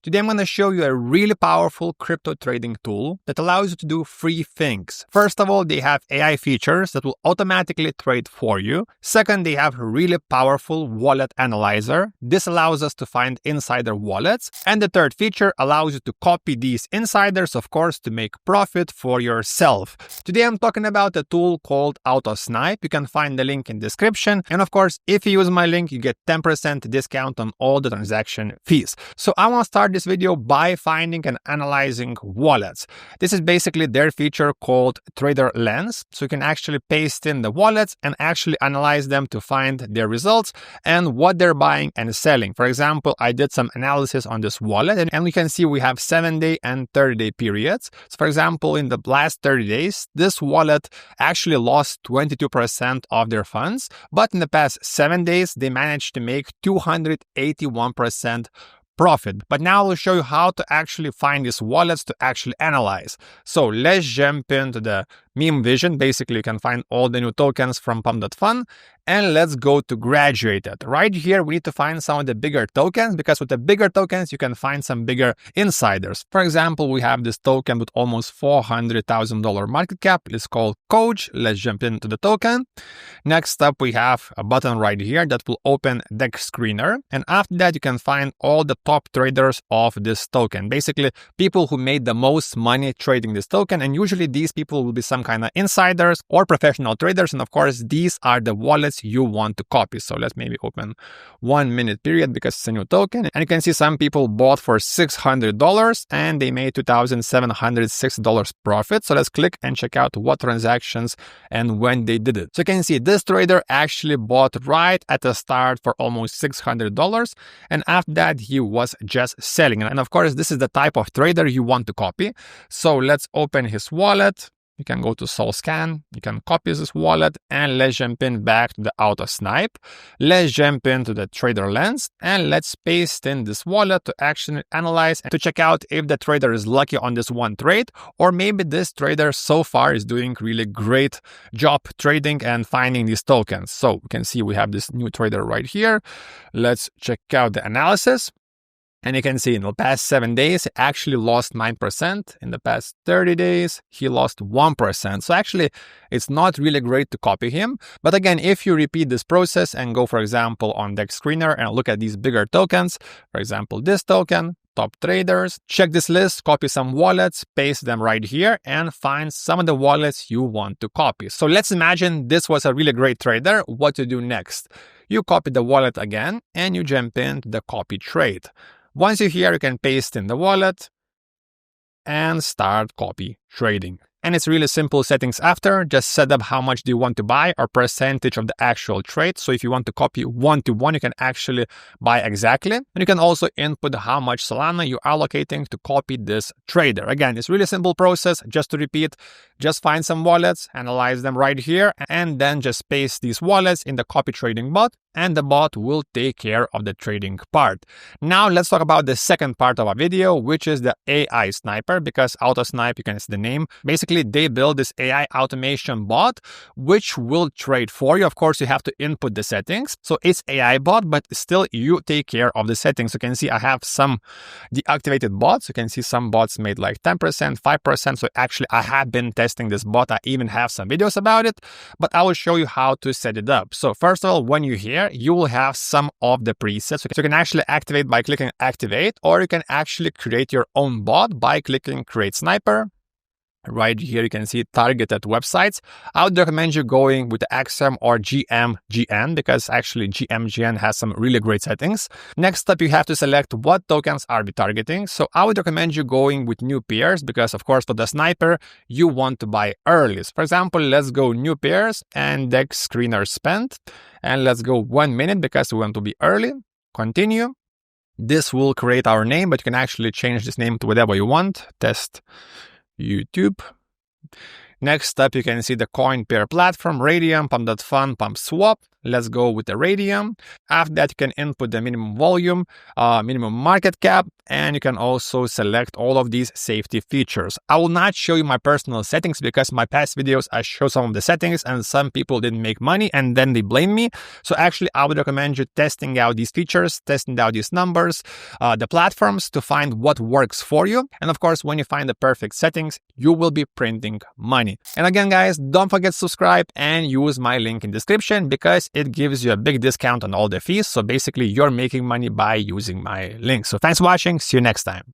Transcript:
Today I'm going to show you a really powerful crypto trading tool that allows you to do three things. First of all, they have AI features that will automatically trade for you. Second, they have a really powerful wallet analyzer. This allows us to find insider wallets. And the third feature allows you to copy these insiders, of course, to make profit for yourself. Today I'm talking about a tool called Autosnipe. You can find the link in the description. And of course, if you use my link, you get 10% discount on all the transaction fees. So I want to start this video by finding and analyzing wallets. This is basically their feature called Trader Lens. So you can actually paste in the wallets and actually analyze them to find their results and what they're buying and selling. For example, I did some analysis on this wallet and we can see we have 7-day and 30-day periods. So for example, in the last 30 days, this wallet actually lost 22% of their funds, but in the past 7 days, they managed to make 281% profit. But now I'll show you how to actually find these wallets to actually analyze. So let's jump into the meme vision. Basically, you can find all the new tokens from pump.fun. And let's go to graduated. Right here, we need to find some of the bigger tokens because with the bigger tokens, you can find some bigger insiders. For example, we have this token with almost $400,000 market cap. It's called Coach. Let's jump into the token. Next up, we have a button right here that will open DEX screener. And after that, you can find all the top traders of this token. Basically, people who made the most money trading this token. And usually these people will be some kind of insiders or professional traders. And of course, these are the wallets you want to copy. So let's maybe open 1 minute period because it's a new token. And you can see some people bought for $600 and they made $2,706 profit. So let's click and check out what transactions and when they did it. So you can see this trader actually bought right at the start for almost $600. And after that, he was just selling. And of course, this is the type of trader you want to copy. So let's open his wallet. You can go to Soul Scan, you can copy this wallet, and let's jump in back to the Autosnipe. Let's jump into the Trader Lens, and let's paste in this wallet to actually analyze and to check out if the trader is lucky on this one trade, or maybe this trader so far is doing really great job trading and finding these tokens. So we can see we have this new trader right here. Let's check out the analysis. And you can see in the past 7 days, he actually lost 9%. In the past 30 days, he lost 1%. So actually, it's not really great to copy him. But again, if you repeat this process and go, for example, on DEX screener and look at these bigger tokens, for example, this token, top traders, check this list, copy some wallets, paste them right here, and find some of the wallets you want to copy. So let's imagine this was a really great trader. What to do next? You copy the wallet again, and you jump into the copy trade. Once you're here, you can paste in the wallet and start copy trading. And it's really simple settings after. Just set up how much do you want to buy or percentage of the actual trade. So if you want to copy 1-to-1, you can actually buy exactly. And you can also input how much Solana you're allocating to copy this trader. Again, it's really simple process. Just to repeat, just find some wallets, analyze them right here, and then just paste these wallets in the copy trading bot, and the bot will take care of the trading part. Now let's talk about the second part of our video, which is the AI sniper, because Autosnipe, you can see the name. Basically, they build this AI automation bot, which will trade for you. Of course, you have to input the settings. So it's AI bot, but still you take care of the settings. You can see I have some deactivated bots. You can see some bots made like 10%, 5%. So actually, I have been testing this bot. I even have some videos about it, but I will show you how to set it up. So first of all, when you're here, you will have some of the presets. So you can actually activate by clicking activate, or you can actually create your own bot by clicking create sniper. Right here, you can see targeted websites. I would recommend you going with the XM or GMGN because actually GMGN has some really great settings. Next up, you have to select what tokens are we targeting. So I would recommend you going with new pairs because, of course, for the sniper, you want to buy early. So for example, let's go new pairs and DEX screener spent. And let's go 1 minute because we want to be early. Continue. This will create our name, but you can actually change this name to whatever you want. Test YouTube. Next up, you can see the coin pair platform, Radium, Pump.fun, Pump Swap. Let's go with the radium. After that, you can input the minimum volume, minimum market cap, and you can also select all of these safety features. I will not show you my personal settings because my past videos I show some of the settings and some people didn't make money and then they blame me. So actually, I would recommend you testing out these features, testing out these numbers, the platforms to find what works for you. And of course, when you find the perfect settings, you will be printing money. And again, guys, don't forget to subscribe and use my link in the description because it gives you a big discount on all the fees. So basically, you're making money by using my link. So thanks for watching. See you next time.